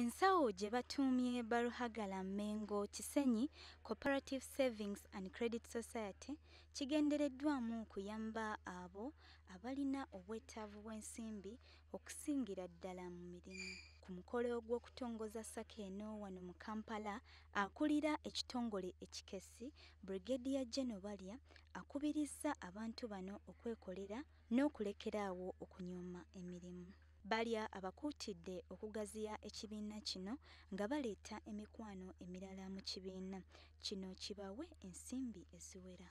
Ensawo gye batuumye Baruhagala Mengo Kisenyi Cooperative Savings and Credit Society kigendereddwamu okuyamba abo abalina obwetaavu bw'ensimbi okusingira ddala mu mirimu. Ku mukolo gw'okutongoza ssaka eno wano mu Kampala, akulira ekitongole ekikessi Brigadier General Balya akubirizza abantu bano okwekolera n'okulekeraawo okunyooma emirimu. Balya abakuutidde okugaziya ekibiina kino nga baleeta emikwano emirala mu kibiina kino kibawe ensimbi eziwera.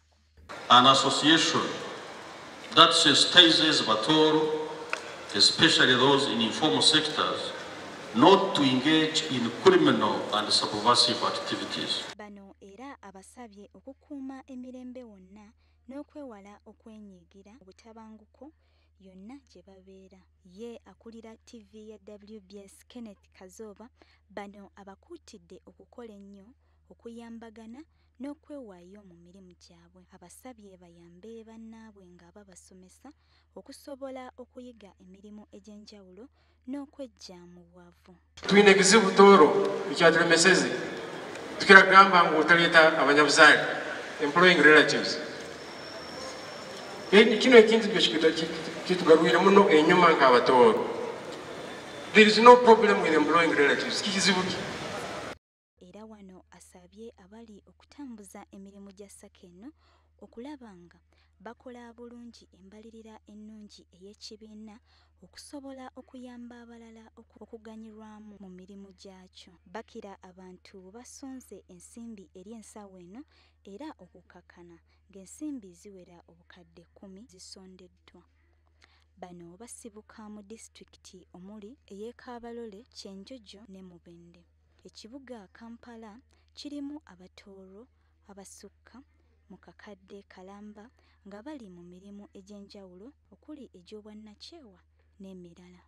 An association that sensitizes Batoro, especially those in informal sectors, not to engage in criminal and subversive activities. Bano era abasabye okukuuma emirembe wonna n'okwewala okwenyigira obutabanguko yonna gye babeera. Ye akulira TV ya WBS Kenneth Kazoba bano abakuutidde okukola ennyo okuyambagana n'okwewaayo mu mirimu gyabwe. Abasabye bayambe bannaabwe nga babasomesa okusobola okuyiga emirimu egy'enjawulo n'okweggya mu bwavu. Tuyina ekizibu Tooro ekyatulemeseze tukira kugamba ng'otaleeta abanyabuzaale employing relatives. Kino ekintu kitugaruire muno enyuma nk'Abatooro. There is no problem with employing relatives. Kikizibu ki? Era wano asabye abali okutambuza emirimu gya ssaka eno okulaba nga bakola bulungi embalirira ennungi ey'ekibiina okusobola okuyamba abalala okuganyulwamu mu mirimu gyakyo. Bakira abantu basonze ensimbi eri ensawo eno era okukakana ng'ensimbi ziwera obukadde 10 zisondeddwa. Bano basibuka mu disitulikiti omuli ey'e Kabalole, Kyenjojo ne Mubende. Ekibuga Kampala kirimu Abatooro abasukka mu kakadde kalamba nga bali mu mirimu egy'enjawulo okuli egy'obwannakyewa n'emirala.